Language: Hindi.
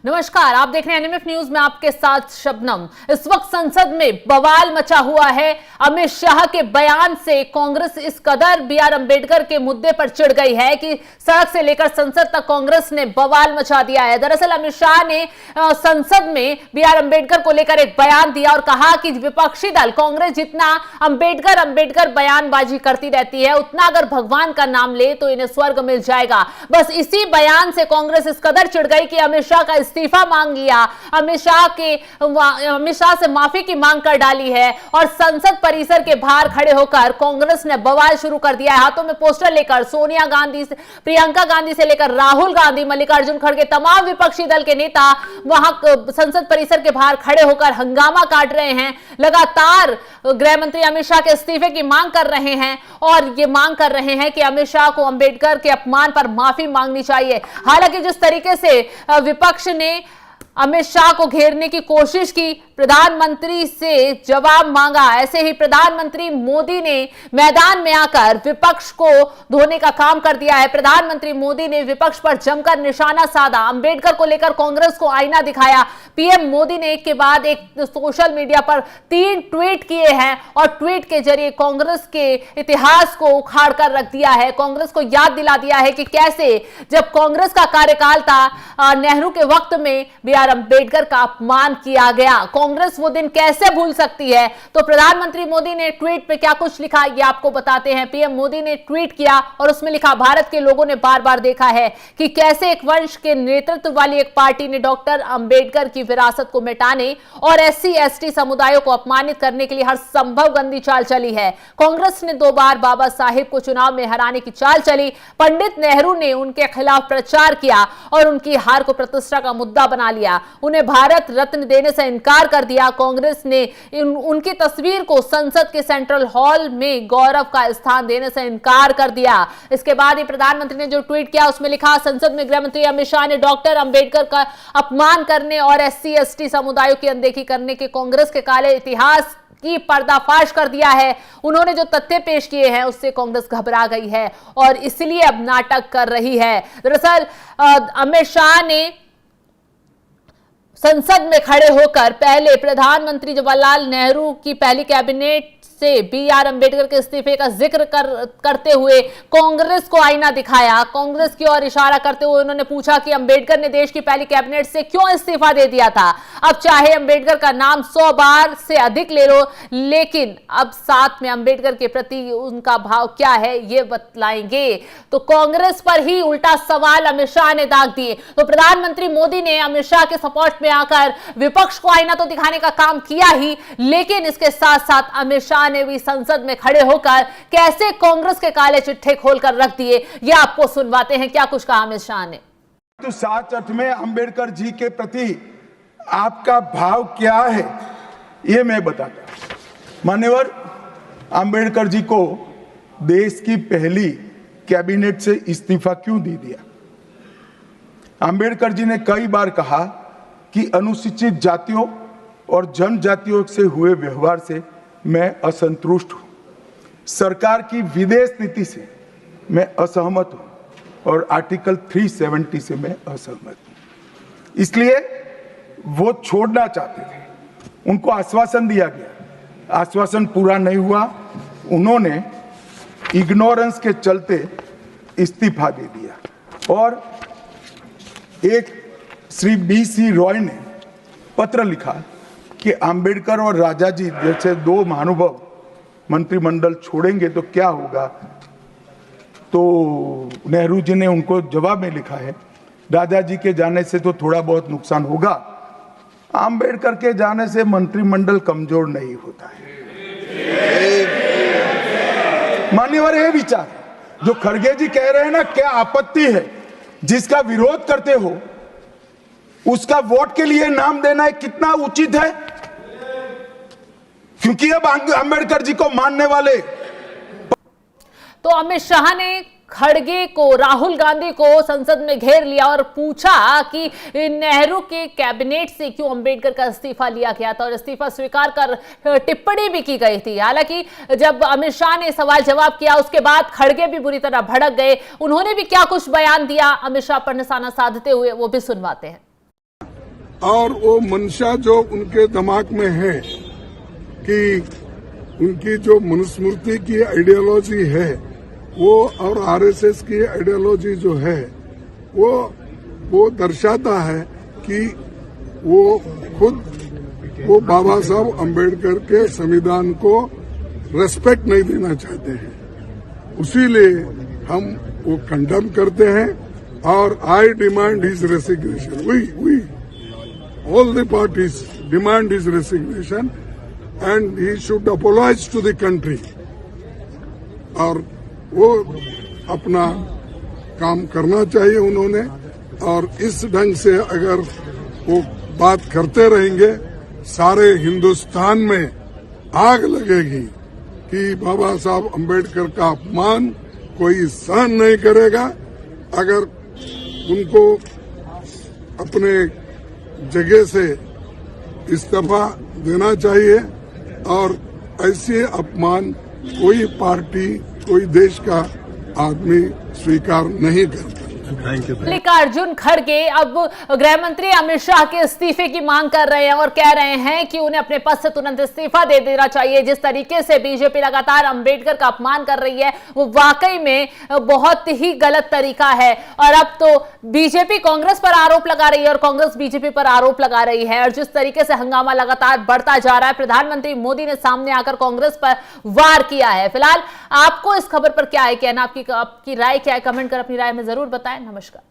नमस्कार, आप देख रहे हैं एनएमएफ न्यूज में आपके साथ शबनम। इस वक्त संसद में बवाल मचा हुआ है। अमित शाह के बयान से कांग्रेस इस कदर बीआर अंबेडकर के मुद्दे पर चिढ़ गई है कि सड़क से लेकर संसद तक कांग्रेस ने बवाल मचा दिया है। दरअसल अमित शाह ने संसद में बीआर अंबेडकर को लेकर एक बयान दिया और कहा कि विपक्षी दल कांग्रेस जितना अंबेडकर बयानबाजी करती रहती है, उतना अगर भगवान का नाम ले तो इन्हें स्वर्ग मिल जाएगा। बस इसी बयान से कांग्रेस इस कदर चिढ़ गई कि अमित शाह का इस्तीफा मांग लिया, अमित शाह से माफी की मांग कर डाली है और संसद परिसर के बाहर खड़े होकर कांग्रेस ने बवाल शुरू कर दिया है। हाथों में पोस्टर लेकर सोनिया गांधी से प्रियंका गांधी से लेकर राहुल गांधी, मल्लिकार्जुन खड़गे, तमाम विपक्षी दल के नेता वहां संसद परिसर के बाहर खड़े होकर हंगामा काट रहे हैं। लगातार गृह मंत्री अमित शाह के इस्तीफे की मांग कर रहे हैं और ये मांग कर रहे हैं कि अमित शाह को अंबेडकर के अपमान पर माफी मांगनी चाहिए। हालांकि जिस तरीके से विपक्ष ने अमित शाह को घेरने की कोशिश की, प्रधानमंत्री से जवाब मांगा, ऐसे ही प्रधानमंत्री मोदी ने मैदान में आकर विपक्ष को धोने का काम कर दिया है। प्रधानमंत्री मोदी ने विपक्ष पर जमकर निशाना साधा, अंबेडकर को लेकर कांग्रेस को आईना दिखाया। पीएम मोदी ने एक के बाद एक सोशल मीडिया पर 3 ट्वीट किए हैं और ट्वीट के जरिए कांग्रेस के इतिहास को उखाड़ कर रख दिया है। कांग्रेस को याद दिला दिया है कि कैसे जब कांग्रेस का कार्यकाल था, नेहरू के वक्त में बीआर अंबेडकर का अपमान किया गया। कांग्रेस वो दिन कैसे भूल सकती है। तो प्रधानमंत्री मोदी ने ट्वीट पे क्या कुछ लिखा ये आपको बताते हैं। पीएम मोदी ने ट्वीट किया और उसमें लिखा, भारत के लोगों ने बार बार देखा है कि कैसे एक वंश के नेतृत्व वाली एक पार्टी ने डॉक्टर अंबेडकर की विरासत को मिटाने और SC ST समुदायों को अपमानित करने के लिए हर संभव गंदी चाल चली है। कांग्रेस ने 2 बार बाबा साहिब को चुनाव में हराने की चाल चली। पंडित नेहरू ने उनके खिलाफ प्रचार किया और उनकी हार को प्रतिष्ठा का मुद्दा बना लिया। उन्हें भारत रत्न देने से इनकार कर दिया। कांग्रेस ने उनकी तस्वीर को संसद के सेंट्रल हॉल में गौरव का स्थान देने से इनकार कर दिया। इसके बाद ही प्रधानमंत्री ने जो ट्वीट किया उसमें लिखा, संसद में गृह मंत्री अमित शाह ने डॉक्टर अंबेडकर का अपमान करने और SC ST समुदायों की अनदेखी करने के कांग्रेस के काले इतिहास की पर्दाफाश कर दिया है। उन्होंने जो तथ्य पेश किए हैं उससे कांग्रेस घबरा गई है और इसलिए अब नाटक कर रही है। दरअसल अमित शाह ने संसद में खड़े होकर पहले प्रधानमंत्री जवाहरलाल नेहरू की पहली कैबिनेट से बीआर अंबेडकर के इस्तीफे का जिक्र करते हुए कांग्रेस को आईना दिखाया। कांग्रेस की ओर इशारा करते हुए उन्होंने पूछा कि अंबेडकर ने देश की पहली कैबिनेट से क्यों इस्तीफा दे दिया था। अब चाहे अंबेडकर का नाम 100 बार से अधिक ले लो, लेकिन अब साथ में अंबेडकर के प्रति उनका भाव क्या है ये बतलाएंगे। तो कांग्रेस पर ही उल्टा सवाल अमित शाह ने दाग दिए। तो प्रधानमंत्री मोदी ने अमित शाह के सपोर्ट में आकर विपक्ष को आईना तो दिखाने का काम किया ही, लेकिन इसके साथ साथ अमित शाह ने भी संसद में खड़े होकर कैसे कांग्रेस के काले चिट्ठे खोलकर रख दिए ये आपको सुनवाते हैं। क्या कुछ कहा अमित शाह ने। तो साच अर्थ में अंबेडकर जी के प्रति आपका भाव क्या है ये मैं बताता हूं। मान्यवर, अंबेडकर जी को देश की पहली कैबिनेट से इस्तीफा क्यों दे दिया? अंबेडकर जी ने कई बार कहा कि अनुसूचित जातियों और जनजातियों से हुए व्यवहार से मैं असंतुष्ट हूं, सरकार की विदेश नीति से मैं असहमत हूं और आर्टिकल 370 से मैं असहमत हूं। इसलिए वो छोड़ना चाहते थे। उनको आश्वासन दिया गया, आश्वासन पूरा नहीं हुआ। उन्होंने इग्नोरेंस के चलते इस्तीफा दे दिया और एक श्री BC रॉय ने पत्र लिखा कि अंबेडकर और राजाजी जैसे 2 महानुभाव मंत्रिमंडल छोड़ेंगे तो क्या होगा। तो नेहरू जी ने उनको जवाब में लिखा है, राजाजी के जाने से तो थोड़ा बहुत नुकसान होगा, अंबेडकर के जाने से मंत्रिमंडल कमजोर नहीं होता है। मान्यवर, ये विचार जो खड़गे जी कह रहे हैं ना, क्या आपत्ति है? जिसका विरोध करते हो उसका वोट के लिए नाम देना है, कितना उचित है? क्योंकि अब अंबेडकर जी को मानने वाले। तो अमित शाह ने खड़गे को, राहुल गांधी को संसद में घेर लिया और पूछा कि नेहरू के कैबिनेट से क्यों अंबेडकर का इस्तीफा लिया गया था और इस्तीफा स्वीकार कर टिप्पणी भी की गई थी। हालांकि जब अमित शाह ने सवाल जवाब किया उसके बाद खड़गे भी बुरी तरह भड़क गए। उन्होंने भी क्या कुछ बयान दिया अमित शाह पर निशाना साधते हुए, वो भी सुनवाते हैं। और वो मंशा जो उनके दिमाग में है कि उनकी जो मनुस्मृति की आइडियोलॉजी है वो और आरएसएस की आइडियोलॉजी जो है वो दर्शाता है कि वो खुद वो बाबा साहब अम्बेडकर के संविधान को रेस्पेक्ट नहीं देना चाहते हैं। उसीलिए हम वो कंडेम करते हैं और I demand his resignation. We all the parties demand his resignation and he should apologise to the country. और वो अपना काम करना चाहिए उन्होंने, और इस ढंग से अगर वो बात करते रहेंगे सारे हिंदुस्तान में आग लगेगी कि बाबा साहब अम्बेडकर का अपमान कोई सहन नहीं करेगा। अगर उनको अपने जगह से इस्तीफा देना चाहिए और ऐसे अपमान कोई पार्टी कोई देश का आदमी स्वीकार नहीं करता। मल्लिकार्जुन खड़गे अब गृह मंत्री अमित शाह के इस्तीफे की मांग कर रहे हैं और कह रहे हैं कि उन्हें अपने पद से तुरंत इस्तीफा दे देना चाहिए। जिस तरीके से बीजेपी लगातार अंबेडकर का अपमान कर रही है वो वाकई में बहुत ही गलत तरीका है। और अब तो बीजेपी कांग्रेस पर आरोप लगा रही है और कांग्रेस बीजेपी पर आरोप लगा रही है। और जिस तरीके से हंगामा लगातार बढ़ता जा रहा है, प्रधानमंत्री मोदी ने सामने आकर कांग्रेस पर वार किया है। फिलहाल आपको इस खबर पर क्या है कहना, आपकी राय क्या है, कमेंट कर अपनी राय में जरूर बताएं। नमस्कार।